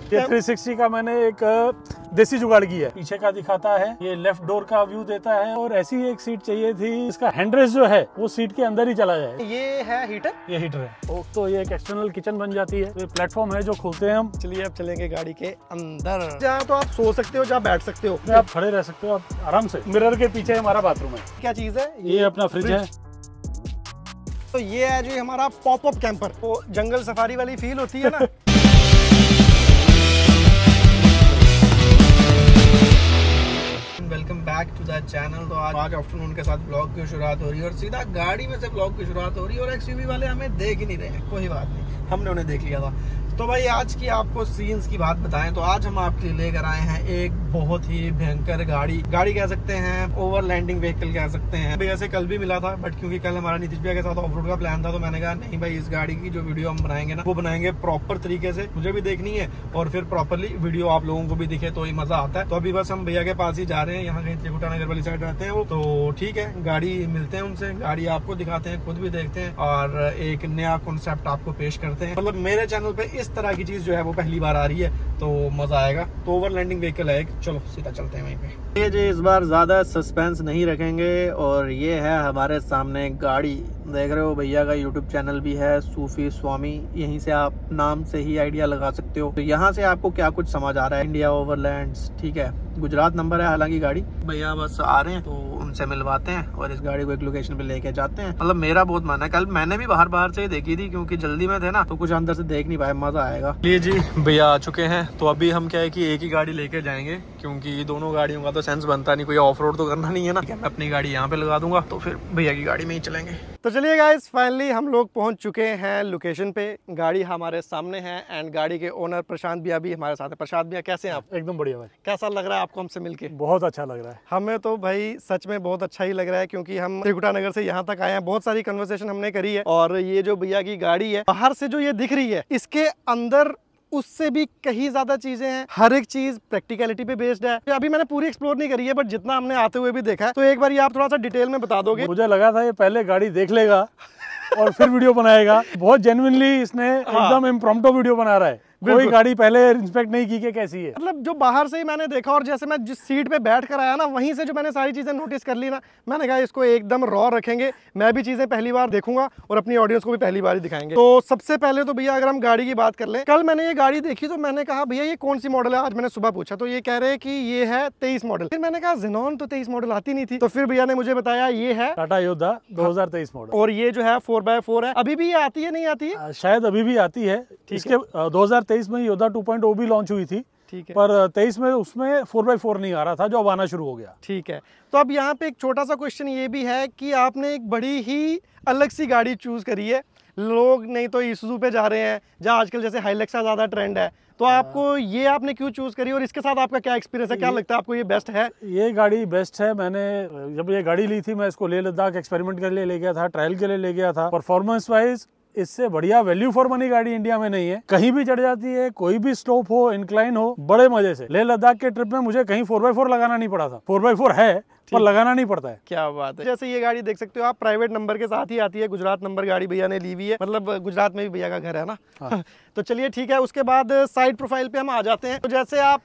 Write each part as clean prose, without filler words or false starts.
ये 360 का मैंने एक देसी जुगाड़ की है। पीछे का दिखाता है, ये लेफ्ट डोर का व्यू देता है, और ऐसी एक सीट चाहिए थी, इसका हैंडरेस्ट जो है वो सीट के अंदर ही चला जाए। ये है हीटर, ये हीटर है। तो ये एक एक्सटर्नल किचन बन जाती है। ये प्लेटफॉर्म है जो खोलते हैं हम। चलिए अब चलेंगे गाड़ी के अंदर, जहाँ तो आप सो सकते हो, जहाँ बैठ सकते हो, आप खड़े रह सकते हो आप आराम से। मिरर के पीछे हमारा बाथरूम है। क्या चीज है ये अपना फ्रिज है। तो ये है जो हमारा पॉपअप कैंपर, वो जंगल सफारी वाली फील होती है ना। Welcome back to the channel. तो आज आफ्टरनून के साथ ब्लॉग की शुरुआत हो रही है और सीधा गाड़ी में से ब्लॉग की शुरुआत हो रही है। और एक्सयूवी वाले हमें देख ही नहीं रहे हैं, कोई बात नहीं, हमने उन्हें देख लिया था। तो भाई आज की आपको सीन्स की बात बताएं तो आज हम आपके लिए लेकर आए हैं एक बहुत ही भयंकर गाड़ी कह सकते हैं, ओवरलैंडिंग व्हीकल कह सकते हैं। भैया से कल भी मिला था, बट क्योंकि कल हमारा नीतीश भैया के साथ ऑफ रोड का प्लान था, तो मैंने कहा नहीं भाई, इस गाड़ी की जो वीडियो हम बनाएंगे ना, वो बनाएंगे प्रॉपर तरीके से, मुझे भी देखनी है और फिर प्रॉपरली वीडियो आप लोगों को भी दिखे तो ही मजा आता है। तो अभी बस हम भैया के पास ही जा रहे हैं, यहाँ कहीं त्रिकुटा नगर वाली साइड रहते हैं वो। तो ठीक है, गाड़ी मिलते हैं उनसे, गाड़ी आपको दिखाते हैं, खुद भी देखते हैं और एक नया कॉन्सेप्ट आपको पेश करते हैं। मतलब मेरे चैनल पे इस तरह की चीज जो है वो पहली बार आ रही है, तो मजा आएगा। तो ओवरलैंडिंग व्हीकल है, चलो सीधा चलते हैं वहीं पे। ये जी इस बार ज्यादा सस्पेंस नहीं रखेंगे और ये है हमारे सामने गाड़ी, देख रहे हो भैया का यूट्यूब चैनल भी है, सूफी स्वामी, यहीं से आप नाम से ही आइडिया लगा सकते हो। तो यहाँ से आपको क्या कुछ समझ आ रहा है, इंडिया ओवरलैंड्स, ठीक है, गुजरात नंबर है हालांकि गाड़ी। भैया बस आ रहे हैं तो उनसे मिलवाते हैं और इस गाड़ी को एक लोकेशन पे लेके जाते हैं। मतलब मेरा बहुत मन है, कल मैंने भी बाहर से ही देखी थी क्योंकि जल्दी में थे ना, तो कुछ अंदर से देख नहीं पाए, मजा आएगा। ये जी भैया आ चुके हैं, तो अभी हम क्या है कि एक ही गाड़ी लेके जाएंगे क्योंकि दोनों गाड़ियों का तो सेंस बनता नहीं, कोई ऑफ रोड तो करना नहीं है ना। मैं अपनी गाड़ी यहाँ पे लगा दूंगा, तो फिर भैया की गाड़ी में ही चलेंगे। तो चलिए गाइस, फाइनली हम लोग पहुंच चुके हैं लोकेशन पे, गाड़ी हमारे सामने है एंड गाड़ी के ओनर प्रशांत भैया भी हमारे साथ है। प्रशांत भैया कैसे हैं आप? एकदम बढ़िया भाई। कैसा लग रहा है आपको हमसे मिलके? बहुत अच्छा लग रहा है हमें तो भाई सच में बहुत अच्छा ही लग रहा है, क्योंकि हम त्रिकुटा नगर से यहाँ तक आए हैं, बहुत सारी कन्वर्सेशन हमने करी है और ये जो भैया की गाड़ी है, बाहर से जो ये दिख रही है, इसके अंदर उससे भी कहीं ज्यादा चीजें हैं। हर एक चीज प्रैक्टिकलिटी पे बेस्ड है। अभी मैंने पूरी एक्सप्लोर नहीं करी है, बट जितना हमने आते हुए भी देखा है, तो एक बार ये आप थोड़ा सा डिटेल में बता दोगे? मुझे लगा था ये पहले गाड़ी देख लेगा और फिर वीडियो बनाएगा। बहुत जेन्युइनली इसने एकदम इम्प्रॉम्प्टू वीडियो बना रहा है, कोई गाड़ी पहले इंस्पेक्ट नहीं की कि कैसी है। मतलब जो बाहर से ही मैंने देखा और जैसे मैं जिस सीट पे बैठ कर आया ना, वहीं से जो मैंने सारी चीजें नोटिस कर ली ना, मैंने कहा इसको एकदम रॉ रखेंगे, मैं भी चीजें पहली बार देखूंगा और अपनी ऑडियंस को भी पहली बार ही दिखाएंगे। तो सबसे पहले तो भैया अगर हम गाड़ी की बात कर लें, कल मैंने ये गाड़ी देखी तो मैंने कहा भैया ये कौन सी मॉडल है? आज मैंने सुबह पूछा तो ये कह रहे हैं कि ये है 23 मॉडल। फिर मैंने कहा जेनॉन तो 23 मॉडल आती नहीं थी, तो फिर भैया ने मुझे बताया ये है टाटा योद्धा 2023 मॉडल, और ये जो है 4x4 है। अभी भी ये आती है, नहीं आती है? शायद अभी भी आती है। इसके 2023 में योद्धा 2.0 भी लॉन्च हुई थी, ठीक है, पर 23 में उसमें 4x4 नहीं आ रहा था, जो अब आना शुरू हो गया। ठीक है। तो अब यहाँ पे एक छोटा सा क्वेश्चन ये भी है कि आपने एक बड़ी ही अलग सी गाड़ी चूज करी है। लोग नहीं तो ईसुजू पे जा रहे हैं, जहाँ आजकल जैसे हाइलक्स का ज्यादा ट्रेंड है, तो आपको ये आपने क्यों चूज करी और इसके साथ आपका क्या एक्सपीरियंस है? क्या लगता है आपको ये बेस्ट है? ये गाड़ी बेस्ट है। मैंने जब ये गाड़ी ली थी, मैं इसको लेह लद्दाख एक्सपेरिमेंट के लिए ले गया था, ट्रायल के लिए ले गया था। परफॉर्मेंस वाइज इससे बढ़िया वैल्यू फॉर मनी गाड़ी इंडिया में नहीं है। कहीं भी चढ़ जाती है, कोई भी स्लोप हो, इंक्लाइन हो, बड़े मजे से। लेह लद्दाख के ट्रिप में मुझे कहीं 4x4 लगाना नहीं पड़ा था। 4x4 है पर लगाना नहीं पड़ता है। क्या बात है। जैसे ये गाड़ी देख सकते हो आप, प्राइवेट नंबर के साथ ही आती है, गुजरात नंबर गाड़ी भैया ने ली हुई है, मतलब गुजरात में भी भैया का घर है ना। हाँ। तो चलिए ठीक है, उसके बाद साइड प्रोफाइल पे हम आ जाते हैं। तो जैसे आप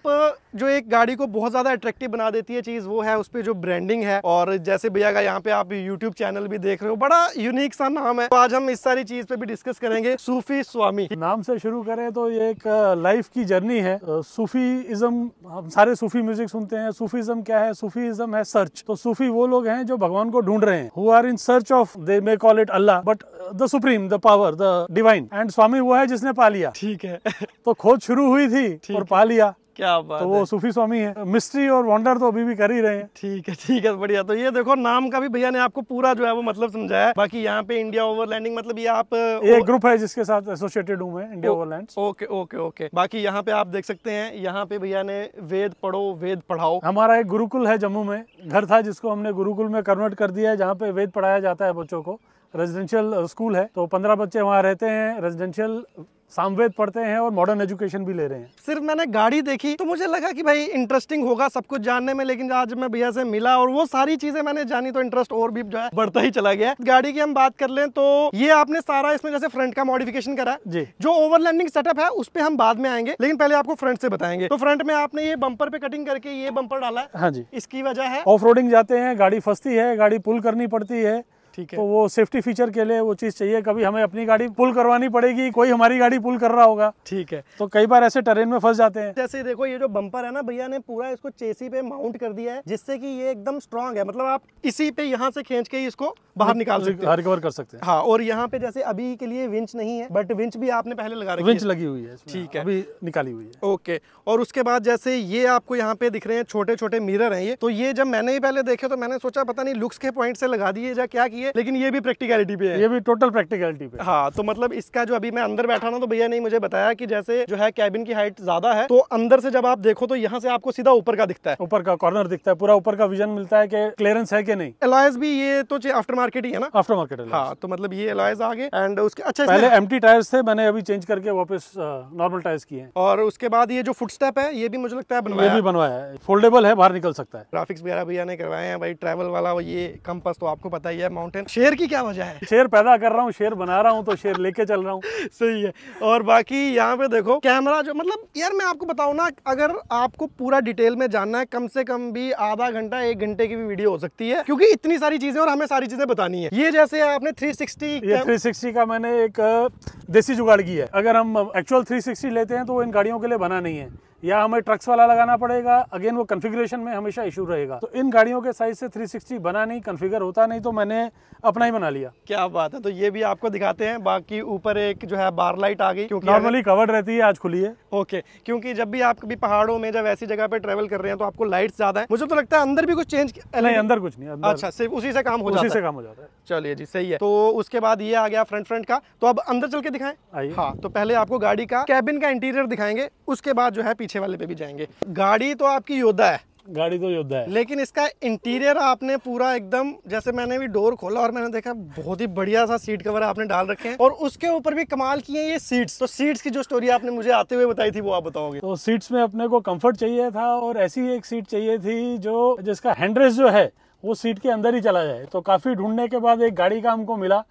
जो एक गाड़ी को बहुत ज्यादा अट्रैक्टिव बना देती है चीज, वो है उस पर जो ब्रांडिंग है। और जैसे भैया का यहाँ पे आप यूट्यूब चैनल भी देख रहे हो, बड़ा यूनिक सा नाम है। तो आज हम इस सारी चीज पे भी डिस्कस करेंगे। सूफी स्वामी नाम से शुरू करें तो ये एक लाइफ की जर्नी है। सूफीइज्म, हम सारे सूफी म्यूजिक सुनते हैं। सूफीइज्म क्या है? सूफीइज्म है सर्च। तो सूफी वो लोग हैं जो भगवान को ढूंढ रहे हैं, who are in search of, they may call it Allah, but the supreme, the power, the divine. And स्वामी वो है जिसने पा लिया। ठीक है। तो खोज शुरू हुई थी और पा लिया। क्या बात तो वो सूफी स्वामी है। मिस्ट्री और वंडर तो अभी भी कर ही रहे हैं। ठीक है, बढ़िया। तो ये देखो, नाम का भी भैया ने आपको पूरा जो है वो मतलब समझाया है। बाकी यहाँ पे इंडिया ओवरलैंडिंग, मतलब ये आप एक ग्रुप है जिसके साथ एसोसिएटेड हूँ मैं, इंडिया ओवरलैंड्स। ओके। बाकी यहाँ पे आप देख सकते हैं, यहाँ पे भैया ने वेद पढ़ो वेद पढ़ाओ। हमारा एक गुरुकुल है, जम्मू में घर था जिसको हमने गुरुकुल में कन्वर्ट कर दिया है, जहाँ पे वेद पढ़ाया जाता है बच्चों को। रेजिडेंशियल स्कूल है, तो 15 बच्चे वहाँ रहते हैं। रेजिडेंशियल सामवेद पढ़ते हैं और मॉडर्न एजुकेशन भी ले रहे हैं। सिर्फ मैंने गाड़ी देखी तो मुझे लगा कि भाई इंटरेस्टिंग होगा सब कुछ जानने में, लेकिन आज मैं भैया से मिला और वो सारी चीजें मैंने जानी तो इंटरेस्ट और भी जो है बढ़ता ही चला गया। गाड़ी की हम बात कर लें तो ये आपने सारा इसमें जैसे फ्रंट का मॉडिफिकेशन करा है जी। जो ओवरलैंडिंग सेटअप है उस पे हम बाद में आएंगे, लेकिन पहले आपको फ्रंट से बताएंगे। तो फ्रंट में आपने ये बम्पर पे कटिंग करके ये बम्पर डाला है। हाँ जी। इसकी वजह है ऑफ रोडिंग जाते हैं, गाड़ी फंसती है, गाड़ी पुल करनी पड़ती है, ठीक है, तो वो सेफ्टी फीचर के लिए वो चीज़ चाहिए। कभी हमें अपनी गाड़ी पुल करवानी पड़ेगी, कोई हमारी गाड़ी पुल कर रहा होगा, ठीक है, तो कई बार ऐसे टेरेन में फंस जाते हैं। जैसे देखो ये जो बम्पर है ना, भैया ने पूरा इसको चेसी पे माउंट कर दिया है जिससे कि ये एकदम स्ट्रांग है, मतलब आप इसी पे यहाँ से खींच के इसको बाहर निकाल सकते हैं, रिकवर कर सकते हैं। हाँ, और यहाँ पे जैसे अभी के लिए विंच नहीं है, बट विंच भी आपने पहले लगा रखी है, विंच लगी हुई है, ठीक है, अभी निकाली हुई है। ओके। और उसके बाद जैसे ये आपको यहाँ पे दिख रहे हैं छोटे छोटे मिरर हैं ये, तो ये जब मैंने ही पहले देखे तो मैंने सोचा पता नहीं लुक्स के पॉइंट से लगा दिए या क्या किए, लेकिन ये भी प्रैक्टिकलिटी पे है, ये भी टोटल प्रैक्टिकलिटी पे। हाँ, तो मतलब इसका जो अभी मैं अंदर बैठा ना, तो भैया ने मुझे बताया कि जैसे जो है कैबिन की हाइट ज्यादा है, तो अंदर से जब आप देखो तो यहाँ से आपको सीधा ऊपर का दिखता है, ऊपर का कॉर्नर दिखता है, पूरा ऊपर का विजन मिलता है कि क्लियरेंस है कि नहीं। एलॉयज भी ये तो आफ्टर मार्केट ही है ना, आफ्टर मार्केट है। हाँ, तो मतलब ये एलॉयज आगे एंड उसके अच्छा पहले एम्प्टी टायर्स थे, मैंने अभी चेंज करके वापस नॉर्मल टायर्स किए हैं। और उसके बाद ये जो फुट स्टेप है ये भी मुझे लगता है ये भी बनवाया है, फोल्डेबल है, बाहर निकल सकता है। ग्राफिक्स वगैरह भैया ने करवाए हैं भाई, ट्रैवल वाला ये कंपास तो आपको पता ही है। माउंटेन शेर की क्या वजह है? शेर पैदा कर रहा हूँ, शेर बना रहा हूँ, तो शेर लेके चल रहा हूँ। सही है। और बाकी यहाँ पे देखो कैमरा जो, मतलब यार मैं आपको बताऊँ ना, अगर आपको पूरा डिटेल में जानना है कम से कम भी आधा घंटा 1 घंटे की भी वीडियो हो सकती है, क्योंकि इतनी सारी चीजें और हमें सारी चीजें बतानी है। ये जैसे आपने 360, ये 360 का मैंने एक देसी जुगाड़ की है। अगर हम एक्चुअल 360 लेते हैं तो वो इन गाड़ियों के लिए बना नहीं है, या हमें ट्रक्स वाला लगाना पड़ेगा, अगेन वो कॉन्फ़िगरेशन में हमेशा इशू रहेगा। तो इन गाड़ियों के साइज से 360 बना नहीं, कॉन्फ़िगर होता नहीं, तो मैंने अपना ही बना लिया। क्या बात है। तो ये भी आपको दिखाते हैं। बाकी ऊपर एक जो है बार लाइट आ गई, क्योंकि नॉर्मली कवर्ड रहती है, आज खुली है। ओके, क्योंकि जब भी आप कभी पहाड़ों में जब ऐसी जगह पे ट्रेवल कर रहे हैं तो आपको लाइट्स ज्यादा है। मुझे तो लगता है अंदर भी कुछ चेंज नहीं, अंदर कुछ नहीं, अंदर अच्छा, सिर्फ उसी से काम हो जाता है। उसी से काम हो जाता है। चलिए जी, सही है। तो उसके बाद ये आ गया फ्रंट का, तो अब अंदर चल के दिखाएं। आइए। हाँ, तो पहले आपको गाड़ी का कैबिन का इंटीरियर दिखाएंगे, उसके बाद जो है पीछे वाले पे भी जाएंगे। गाड़ी तो आपकी योद्धा है, गाड़ी तो योद्धा है, लेकिन इसका इंटीरियर आपने पूरा एकदम, जैसे मैंने भी डोर खोला और मैंने देखा बहुत ही बढ़िया सा सीट कवर आपने डाल रखे हैं, और उसके ऊपर भी कमाल की है ये सीट्स। तो सीट्स की जो स्टोरी आपने मुझे आते हुए बताई थी वो आप बताओगे? तो सीट्स में अपने को कंफर्ट चाहिए था, और ऐसी एक सीट चाहिए थी जो जिसका हैंडरेस्ट जो है वो सीट के अंदर ही चला जाए। तो काफी ढूंढने के बाद एक गाड़ी का हमको मिला,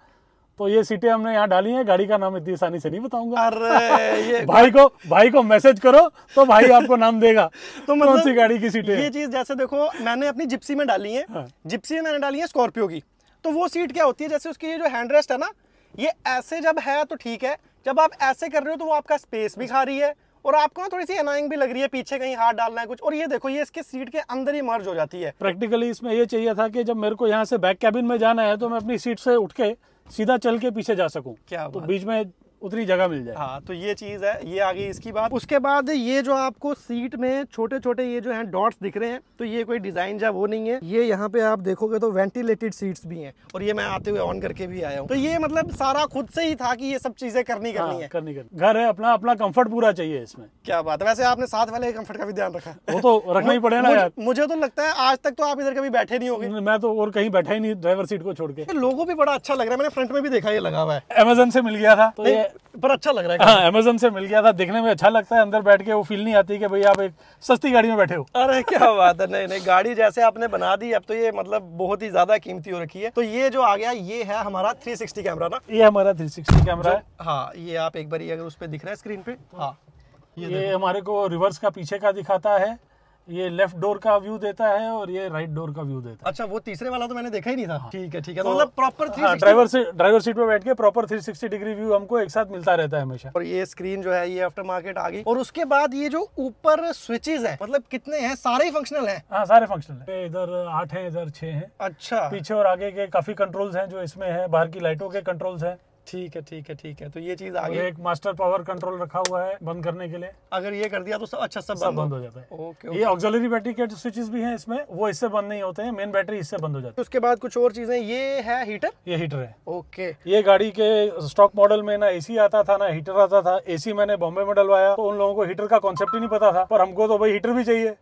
तो ये सीटें हमने यहाँ डाली हैं। गाड़ी का नाम इतनी आसानी से नहीं बताऊंगा। अरे ये भाई को मैसेज करो तो भाई आपको नाम देगा। तो मतलब कौन सी गाड़ी की सीटें? ये चीज जैसे देखो मैंने अपनी जिप्सी में डाली है। हाँ। जिप्सी में मैंने डाली है स्कॉर्पियो की। तो वो सीट क्या होती है, जैसे उसकी ये जो हैंड रेस्ट है ना, ये ऐसे जब है तो ठीक है, जब आप ऐसे कर रहे हो तो वो आपका स्पेस भी खा रही है, और आपको ना थोड़ी सी अनाइंग भी लग रही है, पीछे कहीं हाथ डालना है कुछ। और ये देखो ये इसके सीट के अंदर ही मर्ज हो जाती है। प्रैक्टिकली इसमें ये चाहिए था कि जब मेरे को यहाँ से बैक कैबिन में जाना है तो मैं अपनी सीट से उठ के सीधा चल के पीछे जा सकूं, क्या तो बीच में उतनी जगह मिल जाए। हाँ, तो ये चीज है, ये आ गई इसकी बात। उसके बाद ये जो आपको सीट में छोटे छोटे ये जो हैं डॉट्स दिख रहे हैं, तो ये कोई डिजाइन जा वो नहीं है। ये यहाँ पे आप देखोगे तो वेंटिलेटेड सीट्स भी हैं, और ये मैं आते हुए ऑन करके भी आया हूँ। तो ये मतलब सारा खुद से ही था कि ये सब चीजें करनी है। करनी घर है, अपना कंफर्ट पूरा चाहिए इसमें। क्या बात है। वैसे आपने साथ वाले कंफर्ट का भी ध्यान रखा? वो तो रखना ही पड़ेगा ना यार। मुझे तो लगता है आज तक तो आप इधर कभी बैठे नहीं होंगे। मैं तो और कहीं बैठा ही नहीं ड्राइवर सीट को छोड़ के। लोगो भी बड़ा अच्छा लग रहा है, मैंने फ्रंट में भी देखा ये लगा हुआ है। अमेज़न से मिल गया था, तो ये पर अच्छा लग रहा है। हाँ, अमेज़न से मिल गया था, देखने में अच्छा लगता है, अंदर बैठ के वो फील नहीं आती कि भाई आप एक सस्ती गाड़ी में बैठे हो। अरे क्या बात है। नहीं, गाड़ी जैसे आपने बना दी, अब तो ये मतलब बहुत ही ज्यादा कीमती हो रखी है। तो ये जो आ गया ये है हमारा 360 कैमरा ना? ये हमारा 360 कैमरा है। हाँ, ये आप एक बार अगर उस पर दिख रहा है स्क्रीन पे, हाँ, ये हमारे को रिवर्स का पीछे का दिखाता है, ये लेफ्ट डोर का व्यू देता है, और ये राइट डोर का व्यू देता है। अच्छा, वो तीसरे वाला तो मैंने देखा ही नहीं था। ठीक है, तो मतलब प्रॉपर 360 ड्राइवर सीट पे बैठ के प्रॉपर 360 डिग्री व्यू हमको एक साथ मिलता रहता है हमेशा। और ये स्क्रीन जो है ये आफ्टर मार्केट आ गई। और उसके बाद ये जो ऊपर स्विचेस है, मतलब कितने हैं? सारे ही फंक्शनल हैं? हाँ, सारे फंक्शनल है। इधर 8 है, इधर 6 है। अच्छा, पीछे और आगे के काफी कंट्रोल्स हैं जो इसमें है, बाहर की लाइटों के कंट्रोल्स हैं। ठीक है। तो ये चीज आगे एक मास्टर पावर कंट्रोल रखा हुआ है बंद करने के लिए। अगर ये कर दिया तो सब बंद हो जाता है। ओके। ये ऑक्सिलरी बैटरी के स्विचेस भी हैं इसमें, वो इससे बंद नहीं होते हैं, मेन बैटरी इससे बंद हो जाती है। उसके बाद कुछ और चीजें, ये है हीटर? ये हीटर है। ओके। ये गाड़ी के स्टॉक मॉडल में ना एसी आता था ना हीटर आता था। एसी मैंने बॉम्बे में डलवाया, तो उन लोगों को हीटर का कॉन्सेप्ट ही नहीं पता था, पर हमको तो भाई हीटर भी चाहिए।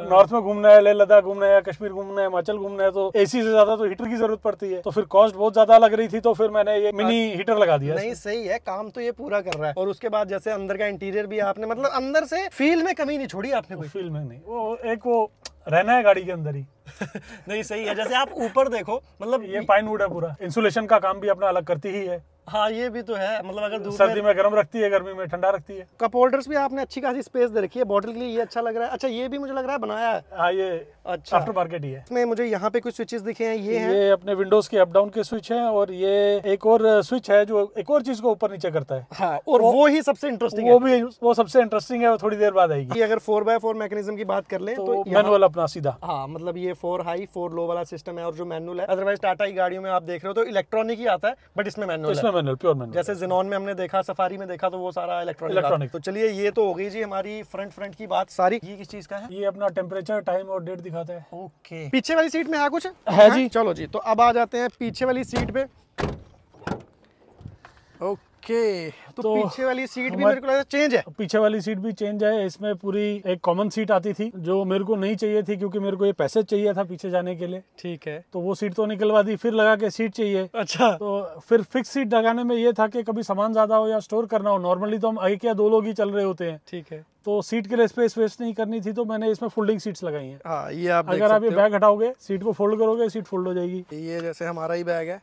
नॉर्थ में घूमना है, लेह लद्दाख घूमना है, कश्मीर घूमना है, हिमाचल घूमना है, तो एसी से ज्यादा तो हीटर की जरूरत पड़ती है। तो फिर कॉस्ट बहुत ज्यादा लग रही थी, तो फिर मैंने ये मिनी हीटर लगा दिया। नहीं सही है, काम तो ये पूरा कर रहा है। और उसके बाद जैसे अंदर का इंटीरियर भी आपने मतलब अंदर से फील में कमी नहीं छोड़ी आपने कोई। फील में नहीं, वो रहना है गाड़ी के अंदर ही। नहीं सही है। जैसे आप ऊपर देखो मतलब ये पाइन वुड है पूरा, इंसुलेशन का काम भी अपना अलग करती ही है। हाँ ये भी तो है, मतलब अगर धूप सर्दी में गर्म रखती है, गर्मी में ठंडा रखती है। कप होल्डर्स भी आपने अच्छी खासी स्पेस दे रखी है, बॉटल के लिए ये अच्छा लग रहा है। अच्छा ये भी मुझे लग रहा है बनाया है। हाँ ये अच्छा आफ्टर मार्केट ही है। इसमें मुझे यहाँ पे कुछ स्विचेस दिखे हैं, ये अपने विंडोज के अप डाउन के स्विच हैं, और ये एक और स्विच है जो एक और चीज को ऊपर नीचे करता है। हाँ, और वो ही सबसे इंटरेस्टिंग वो सबसे इंटरेस्टिंग है, वो थोड़ी देर बाद आएगी। अगर 4x4 मैकेनिज्म की बात कर ले तो मैनुअल अपना सीधा। हाँ मतलब ये 4 हाई 4 लो वाला सिस्टम है, और जो मैनुअल है। अदरवाइज टाटा की गाड़ियों में आप देख रहे हो तो इलेक्ट्रॉनिक ही आता है, बट इसमें मैनुअल है, प्योर मैनुअल। जैसे ज़ेनॉन में हमने देखा, सफारी में देखा, तो वो सारा इलेक्ट्रॉनिक। तो चलिए ये तो हो गई जी हमारी फ्रंट की बात सारी। ये किस चीज का है? ये अपना टेम्परेचर, टाइम और डेट दिखाता है। ओके। पीछे वाली सीट में है कुछ? है जी। चलो जी, तो अब आ जाते हैं पीछे वाली सीट पे। ओके, तो पीछे वाली सीट भी मेरे को लगता है चेंज है। पीछे वाली सीट भी चेंज है। इसमें पूरी एक कॉमन सीट आती थी जो मेरे को नहीं चाहिए थी, क्योंकि मेरे को ये पैसेज चाहिए था पीछे जाने के लिए। ठीक है, तो वो सीट तो निकलवा दी, फिर लगा के सीट चाहिए। अच्छा। तो फिर फिक्स सीट लगाने में ये था कि कभी सामान ज्यादा हो या स्टोर करना हो, नॉर्मली तो हम एक या दो लोग ही चल रहे होते हैं। ठीक है, तो सीट के लिए स्पेस वेस्ट नहीं करनी थी, तो मैंने इसमें फोल्डिंग सीट्स लगाई हैं। हाँ, ये आप अगर आप ये बैग हटाओगे, सीट को फोल्ड करोगे, सीट फोल्ड हो जाएगी। ये जैसे हमारा ही बैग है।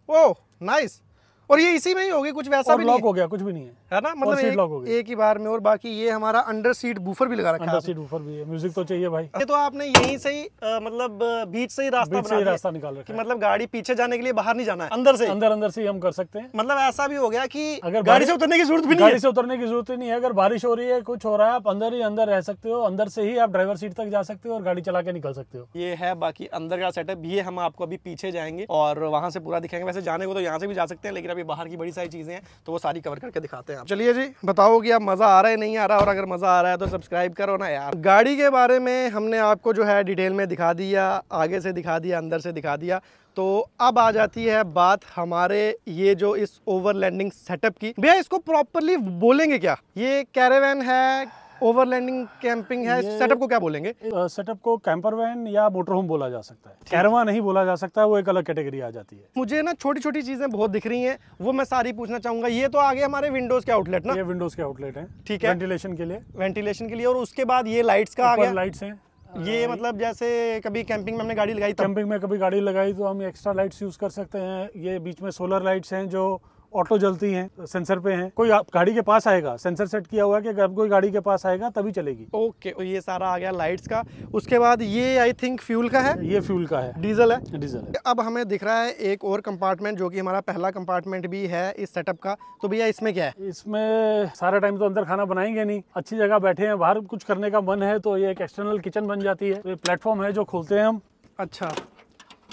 Oh nice. और ये इसी में ही होगी, कुछ वैसा भी लॉक हो गया, कुछ भी नहीं है ना, मतलब एक ही बार में। और बाकी ये हमारा अंडर सीट बूफर भी लगा रखा है। अंडर सीट बूफर भी है, म्यूजिक तो चाहिए भाई। ये तो आपने यहीं से ही मतलब बीच से ही रास्ता निकाल रखा है, मतलब गाड़ी पीछे जाने के लिए बाहर नहीं जाना है, अंदर से ही हम कर सकते हैं। मतलब ऐसा भी हो गया कि अगर गाड़ी से उतरने की जरूरत भी नहीं है। गाड़ी से उतरने की जरूरत ही नहीं है। अगर बारिश हो रही है, कुछ हो रहा है, आप अंदर ही अंदर रह सकते हो, अंदर से ही आप ड्राइवर सीट तक जा सकते हो और गाड़ी चला के निकल सकते हो। ये है बाकी अंदर का सेटअप। ये हम आपको अभी पीछे जाएंगे और वहां से पूरा दिखाएंगे। वैसे जाने को तो यहाँ से भी जा सकते हैं, लेकिन अभी बाहर की बड़ी सारी चीजें हैं तो वो सारी कवर करके दिखाते हैं। चलिए जी, बताओ कि अब मजा आ रहा है नहीं आ रहा, और अगर मजा आ रहा है तो सब्सक्राइब करो ना यार। गाड़ी के बारे में हमने आपको जो है डिटेल में दिखा दिया, आगे से दिखा दिया, अंदर से दिखा दिया। तो अब आ जाती है बात हमारे ये जो इस ओवरलैंडिंग सेटअप की। भैया इसको प्रॉपरली बोलेंगे क्या? ये कैरावैन है, ओवरलैंडिंग कैंपिंग है, सेटअप को क्या बोलेंगे? सेटअप को कैंपर वैन या मोटर होम बोला जा सकता है, कैरावान नहीं बोला जा सकता, वो एक अलग कैटेगरी आ जाती है। मुझे ना छोटी छोटी चीजें बहुत दिख रही हैं, वो मैं सारी पूछना चाहूंगा। ये तो आगे हमारे विंडोज के आउटलेट ना? ये विंडोज के आउटलेट है, ठीक है, वेंटिलेशन के लिए। और उसके बाद ये लाइट्स का आ गया। लाइट्स हैं ये मतलब जैसे कभी कैंपिंग में हमने गाड़ी लगाई, कैंपिंग में कभी गाड़ी लगाई तो हम एक्स्ट्रा लाइट्स यूज कर सकते हैं। ये बीच में सोलर लाइट्स हैं जो ऑटो जलती हैं, सेंसर पे हैं। कोई गाड़ी के पास आएगा, सेंसर सेट किया हुआ है कि अगर कोई गाड़ी के पास आएगा तभी चलेगी। ओके, तो ये सारा आ गया लाइट्स का। उसके बाद ये आई थिंक फ्यूल का है। ये फ्यूल का है, डीजल है। डीजल है। अब हमें दिख रहा है एक और कंपार्टमेंट जो कि हमारा पहला कंपार्टमेंट भी है इस सेटअप का। तो भैया इसमें क्या है? इसमें सारा टाइम तो अंदर खाना बनाएंगे नहीं, अच्छी जगह बैठे हैं, बाहर कुछ करने का मन है तो ये एक एक्सटर्नल किचन बन जाती है। ये प्लेटफॉर्म है जो खोलते हैं हम। अच्छा,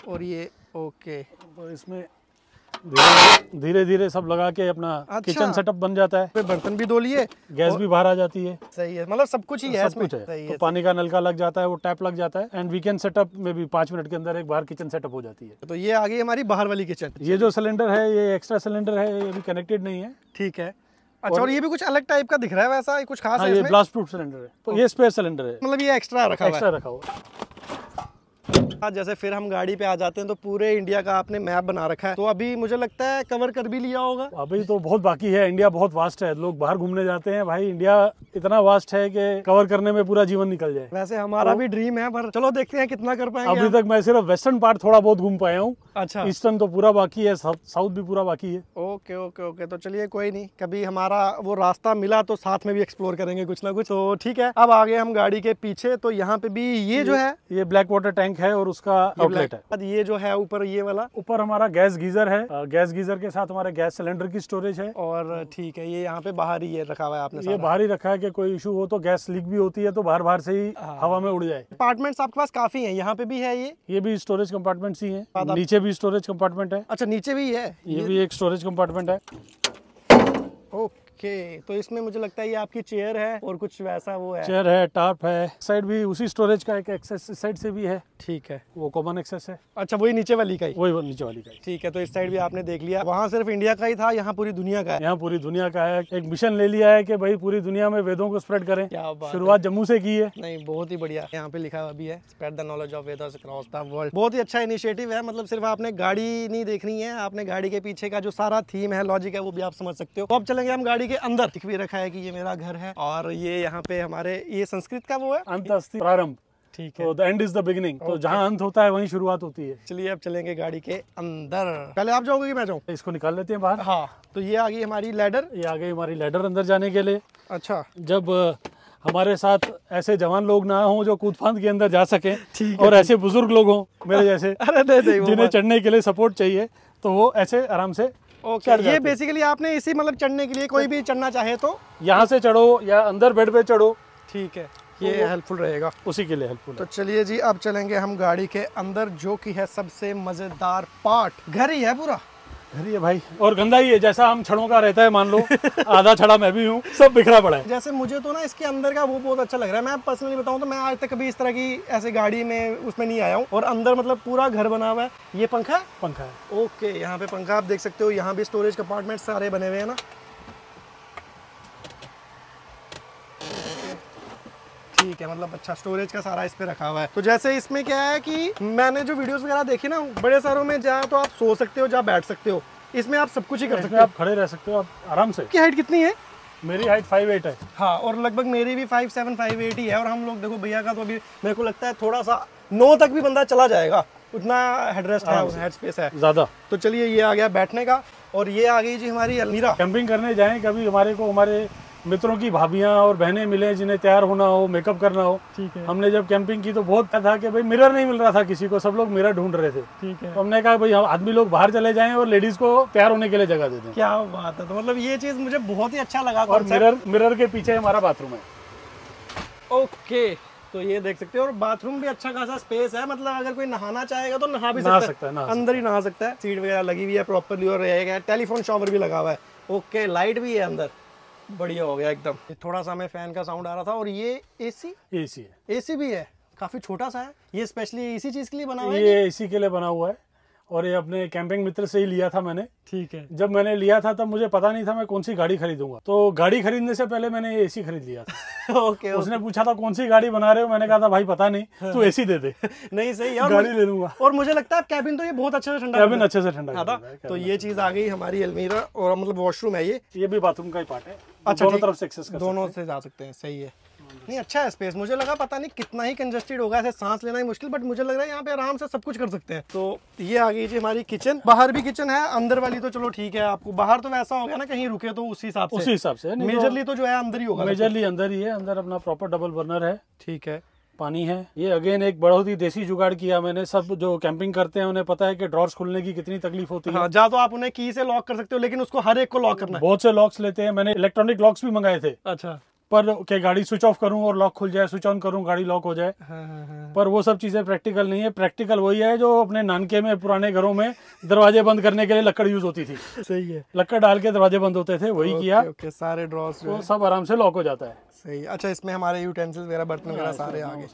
और ये ओके, तो इसमें धीरे धीरे सब लगा के अपना किचन सेटअप बन जाता है। बर्तन भी धो लिए, गैस भी बाहर आ जाती है। सही है, मतलब सब कुछ ही है, सब कुछ है। तो पानी का नल का लग जाता है, वो टैप लग जाता है, एंड वीकेंड सेटअप में भी 5 मिनट के अंदर एक बाहर किचन सेटअप हो जाती है। तो ये आ गई हमारी बाहर वाली किचन। ये जो सिलेंडर है ये एक्स्ट्रा सिलेंडर है, ये भी कनेक्टेड नहीं है। ठीक है, अच्छा। और ये भी कुछ अलग टाइप का दिख रहा है, वैसा कुछ खास है? ये ब्लास्ट प्रूफ सिलेंडर है, तो ये स्पेयर सिलेंडर है, मतलब ये एक्स्ट्रा रखा हुआ। जैसे फिर हम गाड़ी पे आ जाते हैं तो पूरे इंडिया का आपने मैप बना रखा है, तो अभी मुझे लगता है कवर कर भी लिया होगा। अभी तो बहुत बाकी है, इंडिया बहुत वास्ट है। लोग बाहर घूमने जाते हैं, भाई इंडिया इतना वास्ट है कि कवर करने में पूरा जीवन निकल जाए। वैसे हमारा भी ड्रीम है, पर चलो देखते हैं कितना कर पाएंगे। अभी तक मैं सिर्फ वेस्टर्न पार्ट थोड़ा बहुत घूम पाया हूँ। अच्छा, ईस्टर्न तो पूरा बाकी है, साउथ भी पूरा बाकी है। ओके ओके ओके, तो चलिए कोई नहीं, कभी हमारा वो रास्ता मिला तो साथ में भी एक्सप्लोर करेंगे कुछ ना कुछ। तो ठीक है, अब आ गए हम गाड़ी के पीछे। तो यहाँ पे भी ये जो है, ये ब्लैक वाटर टैंक है और उसका आउटलेट है। ये जो है ऊपर, ये वाला ऊपर हमारा गैस गीजर है। गैस गीजर के साथ हमारे गैस सिलेंडर की स्टोरेज है। और ठीक है, ये यहाँ पे बाहर ही ये रखा हुआ है आपने? ये बाहर ही रखा है कि कोई इशू हो तो गैस लीक भी होती है तो बाहर से ही हवा में उड़ जाए। अपार्टमेंट्स आपके पास काफी हैं, यहाँ पे भी है ये भी स्टोरेज कंपार्टमेंट्स ही हैं। नीचे भी स्टोरेज कंपार्टमेंट है। अच्छा, नीचे भी है, ये भी एक स्टोरेज कंपार्टमेंट है। ओके, तो इसमें मुझे लगता है ये आपकी चेयर है और कुछ वैसा वो है। चेयर है, टाप है, साइड भी उसी स्टोरेज का एक एक्सेस इस साइड से भी है। ठीक है, वो कॉमन एक्सेस है। अच्छा, वही नीचे वाली का ही? वही नीचे वाली का ही। ठीक है, तो इस साइड भी आपने देख लिया। वहाँ सिर्फ इंडिया का ही था, यहाँ पूरी दुनिया का है? यहाँ पूरी दुनिया का है। एक मिशन ले लिया है कि भाई पूरी दुनिया में वेदों को स्प्रेड करें। क्या बात, शुरुआत जम्मू से की है। नहीं, बहुत ही बढ़िया। यहाँ पे लिखा भी है spread the knowledge of Vedas across the world. बहुत ही अच्छा इनिशिएटिव है। मतलब सिर्फ आपने गाड़ी नहीं देखनी है, आपने गाड़ी के पीछे का जो सारा थीम है, लॉजिक है, वो भी आप समझ सकते हो। तो अब चलेंगे हम गाड़ी के अंदर। लिख भी रखा है कि ये मेरा घर है और ये यहाँ पे हमारे ये संस्कृत का वो है, अंत अस्ति प्रारंभ। ठीक है, तो the end is the beginning. तो जहाँ अंत होता है वहीं शुरुआत होती है। चलिए अब चलेंगे गाड़ी के अंदर। पहले आप जाओगे कि मैं जाऊँ? इसको निकाल लेते हैं बाहर। हाँ, तो ये आ गई हमारी लैडर। ये आ गई हमारी लैडर अंदर जाने के लिए। अच्छा, जब हमारे साथ ऐसे जवान लोग ना हों जो कूद फांद के अंदर जा सके, ठीक और ऐसे बुजुर्ग लोग हों मेरे जैसे अरे नहीं, जिन्हें चढ़ने के लिए सपोर्ट चाहिए, तो वो ऐसे आराम से ओके। ये बेसिकली आपने इसी मतलब चढ़ने के लिए, कोई भी चढ़ना चाहे तो यहाँ से चढ़ो या अंदर बेड पे चढ़ो। ठीक है, ये हेल्पफुल रहेगा, उसी के लिए हेल्पफुल। तो चलिए जी, अब चलेंगे हम गाड़ी के अंदर, जो कि है सबसे मजेदार पार्ट। घर ही है पूरा, घर ही है भाई, और गंदा ही है। जैसा हम छड़ों का रहता है, मान लो आधा छड़ा मैं भी हूँ, सब बिखरा पड़ा है। जैसे मुझे तो ना इसके अंदर का वो बहुत अच्छा लग रहा है। मैं पर्सनली बताऊं तो मैं आज तक कभी इस तरह की ऐसे गाड़ी में उसमें नहीं आया हूँ। और अंदर मतलब पूरा घर बना हुआ है। ये पंखा है। ओके, यहाँ पे पंखा आप देख सकते हो। यहाँ भी स्टोरेज कंपार्टमेंट सारे बने हुए हैं ना। ठीक है, मतलब अच्छा स्टोरेज का सारा इस पे रखा हुआ है। तो जैसे इसमें क्या है कि मैंने जो वीडियोस वगैरह देखी ना, बड़े सारों में जहाँ तो आप सो सकते हो, जहाँ बैठ सकते हो, इसमें आप सब कुछ ही कर सकते हो। आप खड़े रह सकते हो आप आराम से। की हाइट कितनी है? मेरी हाइट 5'8" है। हाँ, और लगभग मेरी भी 5'7", 5'8" ही है। और हम लोग देखो भैया का तो अभी मेरे को लगता है थोड़ा सा 9 तक भी बंदा चला जाएगा, उतना हेडरेस्ट है, हेड स्पेस है ज्यादा। तो चलिए, ये आ गया बैठने का, और ये आ गई जी हमारी अलमीरा। कैंपिंग करने जाएं कभी, हमारे मित्रों की भाभियां और बहनें मिले जिन्हें तैयार होना हो, मेकअप करना हो। ठीक है, हमने जब कैंपिंग की तो बहुत था कि भाई मिरर नहीं मिल रहा था किसी को, सब लोग मिरर ढूंढ रहे थे। ठीक है, तो हमने कहा भाई हम आदमी लोग बाहर चले जाएं और लेडीज को तैयार होने के लिए जगह दे दें। क्या बात है, तो मतलब ये चीज मुझे बहुत ही अच्छा लगा। और मिरर के पीछे हमारा बाथरूम है। ओके, तो ये देख सकते हो, और बाथरूम भी अच्छा खासा स्पेस है। मतलब अगर कोई नहाना चाहेगा तो नहा भी सकता है, अंदर ही नहा सकता है। सीट वगैरह लगी हुई है प्रॉपरली, और रहेगा टेलीफोन शॉवर भी लगा हुआ है। ओके, लाइट भी है अंदर, बढ़िया हो गया एकदम। थोड़ा सा हमें फैन का साउंड आ रहा था। और ये एसी है, एसी भी है, काफी छोटा सा है। ये स्पेशली इसी चीज के लिए बना हुआ है? ये इसी के लिए बना हुआ है, और ये अपने कैंपिंग मित्र से ही लिया था मैंने। ठीक है, जब मैंने लिया था तब मुझे पता नहीं था मैं कौन सी गाड़ी खरीदूंगा, तो गाड़ी खरीदने से पहले मैंने एसी खरीद लिया था। ओके, उसने पूछा था कौन सी गाड़ी बना रहे हो, मैंने कहा था भाई पता नहीं, तू एसी दे दे। नहीं, सही है, गाड़ी ले लूंगा। और मुझे लगता है कैबिन तो ये बहुत अच्छे से ठंडा, कैबिन अच्छे से ठंडा था। तो ये चीज आ गई हमारी अलमीरा, और मतलब वॉशरूम है ये भी बाथरूम का ही पार्ट है। अच्छा, दोनों तरफ से एक्सेस कर दोनों से जा सकते हैं। सही है, नहीं अच्छा है स्पेस। मुझे लगा पता नहीं कितना ही कंजेस्टेड होगा, ऐसे सांस लेना ही मुश्किल, बट मुझे लग रहा है यहाँ पे आराम से सब कुछ कर सकते हैं। तो ये आ गई जी हमारी किचन। बाहर भी किचन है, अंदर वाली तो चलो ठीक है, आपको बाहर तो वैसा हो गया ना, कहीं रुके तो उसी हिसाब से मेजरली तो जो है अंदर ही होगा। मेजरली अंदर ही है, अंदर अपना प्रॉपर डबल बर्नर है। ठीक है, पानी है। ये अगेन एक बहुत ही देसी जुगाड़ किया मैंने। सब जो कैंपिंग करते हैं उन्हें पता है कि ड्रॉर्स खोलने की कितनी तकलीफ होती है। जहाँ तो आप उन्हें की से लॉक कर सकते हो, लेकिन उसको हर एक को लॉक करना है। बहुत से लॉक्स लेते हैं, मैंने इलेक्ट्रॉनिक लॉक्स भी मंगाए थे। अच्छा, पर क्या गाड़ी स्विच ऑफ करूं और लॉक खुल जाए, स्विच ऑन करूं गाड़ी लॉक हो जाए। पर वो सब चीजें प्रैक्टिकल नहीं है। प्रैक्टिकल वही है जो अपने नानके में पुराने घरों में दरवाजे बंद करने के लिए लकड़ यूज होती थी। सही है, लकड़ डाल के दरवाजे बंद होते थे, वही किया। सारे ड्रॉर्स तो सब आराम से लॉक हो जाता है। सही है। अच्छा, इसमें हमारे यूटेंसिल्स वगैरह, बर्तन वगैरह सारे आ गए।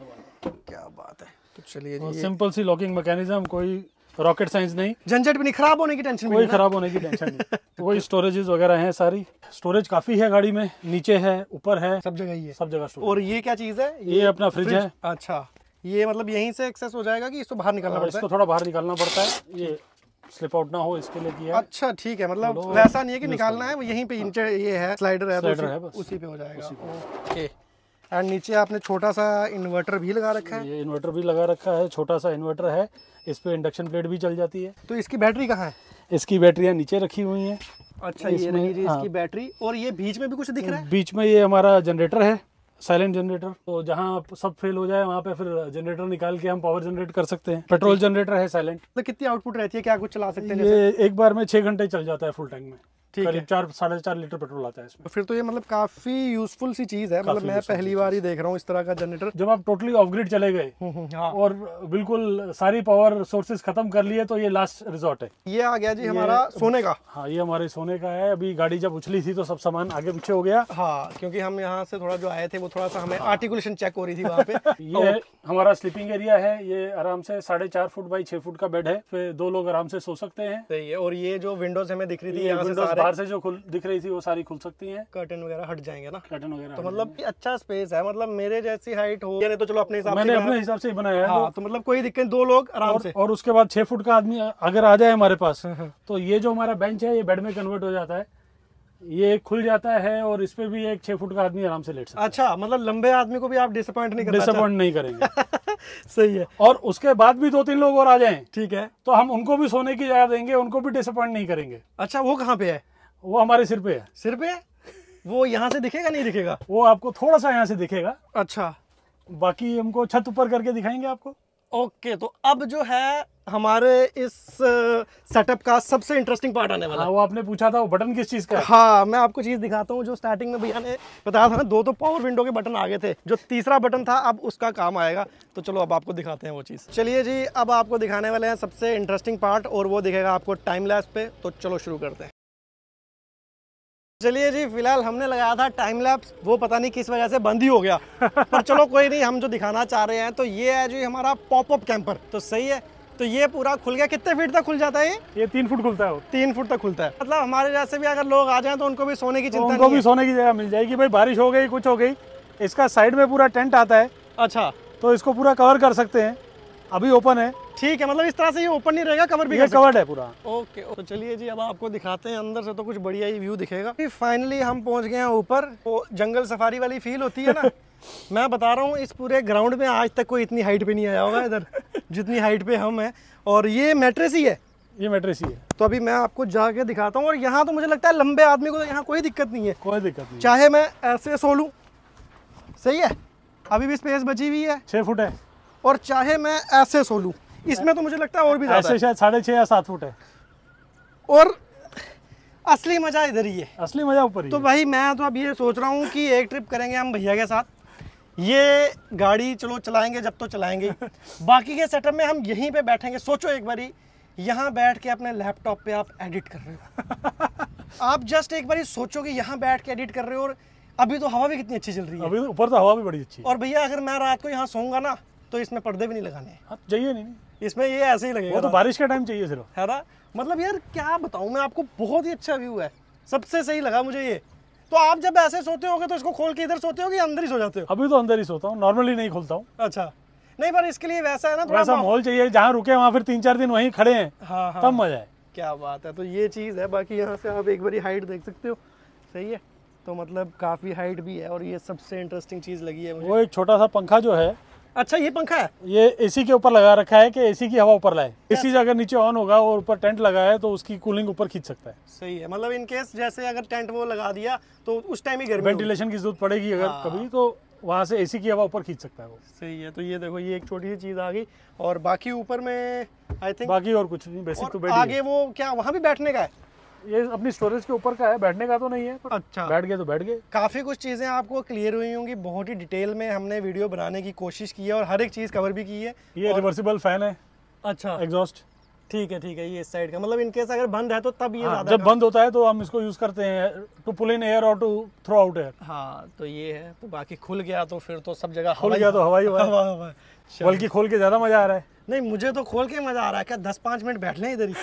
क्या बात है। तो चलिए जी, सिंपल सी लॉकिंग मैकेनिज्म, कोई रॉकेट साइंस नहीं, झंझट भी नहीं, खराब होने की टेंशन, कोई खराब होने की टेंशन नहीं। तो वही स्टोरेजेस वगैरह हैं सारी। स्टोरेज काफी है गाड़ी में, नीचे है, ऊपर है, सब जगह ही है, सब जगह। और ये क्या चीज है? ये अपना फ्रिज है। अच्छा, ये मतलब यहीं से एक्सेस हो जाएगा कि इसको बाहर निकालना पड़ता है? इसको थोड़ा बाहर निकालना पड़ता है, ये स्लिप आउट ना हो इसके लिए किया है। अच्छा, ठीक है, मतलब वैसा नहीं है कि निकालना है, यहीं पे नीचे ये है, स्लाइडर है, बस उसी पे हो जाएगा। ओके, एंड नीचे आपने छोटा सा इन्वर्टर भी लगा रखा है। ये इन्वर्टर भी लगा रखा है, छोटा सा इन्वर्टर है। इस पे इंडक्शन प्लेट भी चल जाती है। तो इसकी बैटरी कहाँ है? इसकी बैटरियाँ नीचे रखी हुई हैं। अच्छा, ये रही जी इसकी बैटरी। और ये बीच में भी कुछ दिख रहा है? बीच में ये हमारा जनरेटर है, साइलेंट जनरेटर। तो जहाँ सब फेल हो जाए वहाँ पे फिर जनरेटर निकाल के हम पावर जनरेट कर सकते हैं। पेट्रोल जनरेटर है साइलेंट। तो कितनी आउटपुट रहती है, क्या कुछ चला सकते हैं? ये एक बार में 6 घंटे चल जाता है फुल टैंक में। करीब 4-4.5 लीटर पेट्रोल आता है इसमें। फिर तो ये मतलब काफी यूजफुल सी चीज है, मतलब मैं पहली बार ही देख रहा हूँ इस तरह का जनरेटर। जब आप टोटली ऑफ ग्रिड चले गए और बिल्कुल सारी पावर सोर्सेज खत्म कर लिए तो ये लास्ट रिजॉर्ट है। ये आ गया जी हमारा सोने का। हाँ, ये हमारे सोने का है। अभी गाड़ी जब उछली थी तो सब सामान आगे पीछे हो गया। हाँ, क्योंकि हम यहाँ से थोड़ा जो आए थे वो थोड़ा सा हमें आर्टिकुलेशन चेक हो रही थी वहाँ पे। ये हमारा स्लीपिंग एरिया है। ये आराम से 4.5 फुट बाई 6 फुट का बेड है, फिर 2 लोग आराम से सो सकते हैं। सही है। और ये जो विंडोज हमें दिख रही थी, यहाँ से बाहर से जो दिख रही थी वो सारी खुल सकती हैं। कर्टन वगैरह हट जाएंगे ना, कर्टन वगैरह। तो मतलब अच्छा स्पेस है, मतलब मेरे जैसी हाइट हो या नहीं तो चलो अपने हिसाब से, मैंने अपने हिसाब से ही बनाया है। हाँ, तो मतलब कोई दिक्कत, 2 लोग आराम से। और उसके बाद 6 फुट का आदमी अगर आ जाए हमारे पास तो ये जो हमारा बेंच है ये बेड में कन्वर्ट हो जाता है, ये खुल जाता है और इस पे भी एक 6 फुट का आदमी आराम से लेट सकता है। अच्छा, मतलब लंबे आदमी को भी आप डिसअपॉइंट नहीं करेंगे। सही है। और उसके बाद भी 2-3 लोग और आ जाएं, ठीक है, तो हम उनको भी सोने की जगह देंगे, उनको भी डिसअपॉइंट नहीं करेंगे। अच्छा, वो कहाँ पे है? वो हमारे सिर पे है। सिर पे? वो यहाँ से दिखेगा नहीं दिखेगा? वो आपको थोड़ा सा यहाँ से दिखेगा। अच्छा, बाकी हमको छत ऊपर करके दिखाएंगे आपको। ओके, तो अब जो है हमारे इस सेटअप का सबसे इंटरेस्टिंग पार्ट आने वाला है। वो आपने पूछा था वो बटन किस चीज का है? हाँ, मैं आपको चीज दिखाता हूँ। जो स्टार्टिंग में भैया ने बताया था ना, 2 तो पावर विंडो के बटन आगे थे, जो तीसरा बटन था अब उसका काम आएगा। तो चलो अब आपको दिखाते हैं वो चीज। चलिए जी, अब आपको दिखाने वाले हैं सबसे इंटरेस्टिंग पार्ट, और वो दिखेगा आपको टाइम लैप्स पे। तो चलो शुरू करते हैं। चलिए जी, फिलहाल हमने लगाया था टाइम लैप्स, वो पता नहीं किस वजह से बंद ही हो गया। पर चलो कोई नहीं, हम जो दिखाना चाह रहे हैं तो ये है जी हमारा पॉपअप कैंपर। तो सही है, तो ये पूरा खुल गया। कितने फीट तक खुल जाता है ये 3 फुट खुलता है। 3 फुट तक खुलता है। मतलब हमारे जैसे भी अगर लोग आ जाएं तो उनको भी सोने की चिंता नहीं है। उनको भी सोने की जगह मिल जाएगी। भाई बारिश हो गई, कुछ हो गई, इसका साइड में पूरा टेंट आता है। अच्छा, तो इसको पूरा कवर कर सकते हैं। अभी ओपन है। ठीक है, मतलब इस तरह से ये ओपन नहीं रहेगा, कवर भी ये कवर्ड है पूरा। ओके, तो चलिए जी, अब आपको दिखाते हैं अंदर से। तो कुछ बढ़िया ही व्यू दिखेगा। फाइनली हम पहुंच गए हैं ऊपर। वो जंगल सफारी वाली फील होती है ना। मैं बता रहा हूँ, इस पूरे ग्राउंड में आज तक कोई इतनी हाइट पे नहीं आया होगा इधर, जितनी हाइट पे हम हैं। और ये मैट्रेस ही है। ये मैट्रेस ही है। तो अभी मैं आपको जाके दिखाता हूँ। और यहाँ तो मुझे लगता है लंबे आदमी को तो यहाँ कोई दिक्कत नहीं है। कोई दिक्कत नहीं, चाहे मैं ऐसे सो लूँ, सही है, अभी भी स्पेस बची हुई है, 6 फुट है। और चाहे मैं ऐसे सो लूँ, इसमें तो मुझे लगता है और भी ज्यादा ऐसे शायद 6.5 या 7 फुट है। और असली मजा इधर ही है। असली मजा ऊपर ही तो है। भाई मैं तो अब ये सोच रहा हूँ कि एक ट्रिप करेंगे हम भैया के साथ। ये गाड़ी चलो चलाएंगे, जब तो चलाएंगे। बाकी के सेटअप में हम यहीं पे बैठेंगे। सोचो एक बारी, यहाँ बैठ के अपने लैपटॉप पे आप एडिट कर रहे हो। आप जस्ट एक बारी सोचो कि यहाँ बैठ के एडिट कर रहे हो, और अभी तो हवा भी कितनी अच्छी चल रही है। अभी ऊपर तो हवा भी बड़ी अच्छी है। और भैया अगर मैं रात को यहाँ सोऊंगा ना, तो इसमें पर्दे भी नहीं लगाने। हाँ, चाहिए नहीं, इसमें ये ऐसे ही लगेगा। वो तो बारिश का टाइम चाहिए सिर्फ, है ना। मतलब यार क्या बताऊं मैं आपको, बहुत ही अच्छा व्यू है। सबसे सही लगा मुझे ये। तो आप जब ऐसे सोते होगे तो इसको खोल के इधर सोते हो कि अंदर ही सो जाते हो? अभी तो अंदर ही सोता हूँ, नॉर्मली नहीं खोलता हूँ। अच्छा, नहीं, पर इसके लिए वैसा है ना, वैसा माहौल चाहिए, जहाँ रुके वहाँ फिर 3-4 दिन वहीं खड़े हैं। हाँ, तब मजा है। क्या बात है। तो ये चीज़ है। बाकी यहाँ से आप एक बारी हाइट देख सकते हो, सही है। तो मतलब काफ़ी हाइट भी है। और ये सबसे इंटरेस्टिंग चीज़ लगी है मुझे, वो एक छोटा सा पंखा जो है। अच्छा, ये पंखा है, ये एसी के ऊपर लगा रखा है कि एसी की हवा ऊपर लाए। एसी अगर नीचे ऑन होगा और ऊपर टेंट लगा है तो उसकी कूलिंग ऊपर खींच सकता है। सही है। मतलब इन केस जैसे अगर टेंट वो लगा दिया तो उस टाइम ही गर्मी, वेंटिलेशन की जरूरत पड़ेगी अगर कभी, तो वहाँ से एसी की हवा ऊपर खींच सकता है वो। सही है। तो ये देखो, ये एक छोटी सी चीज़ आ गई। और बाकी ऊपर में आई थिंक बाकी और कुछ नहीं, बेसिक तो बेड आगे वो क्या वहाँ भी बैठने का है? ये अपनी स्टोरेज के ऊपर का है, बैठने का तो नहीं है। अच्छा, बैठ गए तो बैठ गए। काफ़ी कुछ चीज़ें आपको क्लियर हुई होंगी। बहुत ही डिटेल में हमने वीडियो बनाने की कोशिश की है और हर एक चीज़ कवर भी की है। ये रिवर्सिबल फैन है। अच्छा, एग्जॉस्ट। ठीक है, ये इस साइड का, मतलब इनकेस अगर बंद है तो तब ये ज़्यादा जब बंद होता है तो हम इसको यूज करते हैं टू पुल इन एयर और टू थ्रो आउट एयर। हाँ, तो ये है। तो बाकी खुल गया तो फिर तो सब जगह खुल गया तो हवा ही हवा है। हवा। बल्कि खोल के ज्यादा मजा आ रहा है। नहीं, मुझे तो खोल के मजा आ रहा है। क्या 10-5 मिनट बैठ लें इधर ही।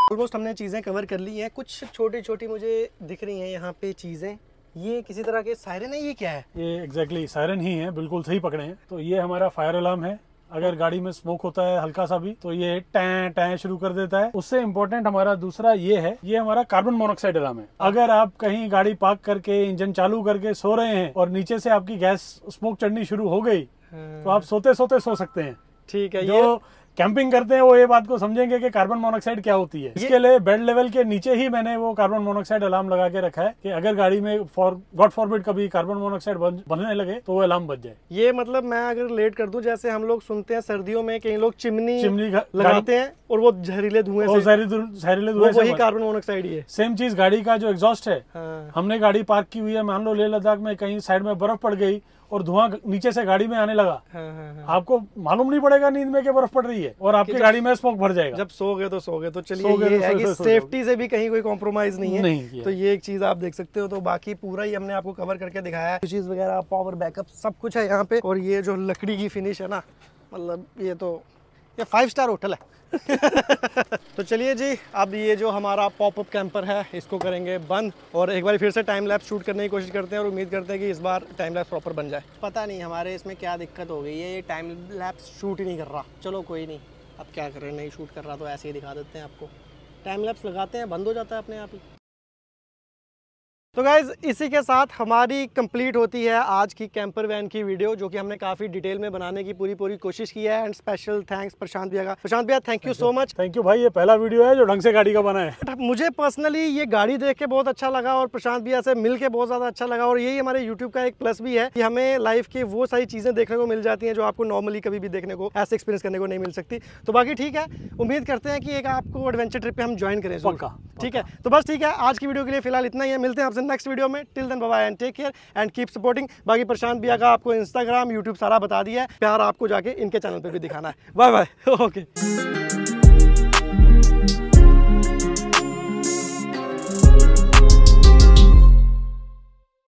ऑलमोस्ट हमने चीज़ें कवर कर ली हैं। कुछ छोटी छोटी मुझे दिख रही हैं यहाँ पे चीज़ें। ये किसी तरह के सायरन है, ये क्या है? ये एग्जैक्टली सायरन ही है, बिल्कुल सही पकड़े हैं। तो ये हमारा फायर अलार्म है। अगर गाड़ी में स्मोक होता है हल्का सा भी तो ये टैं टैं शुरू कर देता है। उससे इम्पोर्टेंट हमारा दूसरा ये है, ये हमारा कार्बन मोनोऑक्साइड अलार्म है। अगर आप कहीं गाड़ी पार्क करके इंजन चालू करके सो रहे हैं और नीचे से आपकी गैस स्मोक चढ़नी शुरू हो गई तो आप सोते सोते सो सकते हैं। ठीक है। जो कैंपिंग करते हैं वो ये बात को समझेंगे कि कार्बन मोनोऑक्साइड क्या होती है। इसके लिए बेड लेवल के नीचे ही मैंने वो कार्बन मोनोऑक्साइड अलार्म लगा के रखा है कि अगर गाड़ी में गॉड फॉरबिड कभी कार्बन मोनोऑक्साइड बनने लगे तो वो अलार्म बज जाए। ये मतलब मैं अगर लेट कर दूं, जैसे हम लोग सुनते हैं सर्दियों में कई लोग चिमनी लगाते हैं और वो जहरीले धुएं से, जहरीले धुएं से वही कार्बन मोनोऑक्साइड ही है। सेम चीज गाड़ी का जो एग्जॉस्ट है, हमने गाड़ी पार्क की हुई है, मान लो लेह लद्दाख में कहीं साइड में बर्फ पड़ गई और धुआं नीचे से गाड़ी में आने लगा, आपको मालूम नहीं पड़ेगा नींद में कि बर्फ पड़ रही है और आपकी गाड़ी में स्मोक भर जाएगा। जब सो गए तो सो गए। तो चलिए ये है कि सेफ्टी से भी कहीं कोई कॉम्प्रोमाइज नहीं है। तो ये एक चीज आप देख सकते हो। तो बाकी पूरा ही हमने आपको कवर करके दिखाया है, चीज वगैरह, पावर बैकअप सब कुछ है यहाँ पे। और ये जो लकड़ी की फिनिश है ना, मतलब ये 5 स्टार होटल है। तो चलिए जी, अब ये जो हमारा पॉपअप कैंपर है इसको करेंगे बंद और एक बार फिर से टाइम लैप्स शूट करने की कोशिश करते हैं और उम्मीद करते हैं कि इस बार टाइम लैप्स प्रॉपर बन जाए। पता नहीं हमारे इसमें क्या दिक्कत हो गई है, ये टाइम लैप्स शूट ही नहीं कर रहा। चलो कोई नहीं, अब क्या करें, नहीं शूट कर रहा तो ऐसे ही दिखा देते हैं आपको। टाइम लैप्स लगाते हैं, बंद हो जाता है अपने आप ही। तो गाइज इसी के साथ हमारी कंप्लीट होती है आज की कैंपर वैन की वीडियो, जो कि हमने काफी डिटेल में बनाने की पूरी कोशिश की है। एंड स्पेशल थैंक्स प्रशांत भैया का। प्रशांत भैया thank you so much. Thank you भाई, ये पहला वीडियो है जो ढंग से गाड़ी का बना है। मुझे पर्सनली ये गाड़ी देख के बहुत अच्छा लगा और प्रशांत भैया से मिल के बहुत ज्यादा अच्छा लगा। और यही हमारे यूट्यूब का एक प्लस भी है कि हमें लाइफ के वो सारी चीजें देखने को मिल जाती हैं जो आपको नॉर्मली कभी भी देखने को, ऐसे एक्सपीरियंस करने को नहीं मिल सकती। तो बाकी ठीक है, उम्मीद करते हैं कि एक आपको एडवेंचर ट्रिप पे हम ज्वाइन करें। ठीक है, तो बस ठीक है, आज की वीडियो के लिए फिलहाल इतना ही है। मिलते हैं आपसे नेक्स्ट वीडियो में। Till then bye bye and take care and keep supporting. बाकी प्रशांत भैया का आपको इंस्टाग्राम, यूट्यूब सारा बता दिया है, प्यार आपको जाके इनके चैनल पे भी दिखाना है। Bye bye. ओके।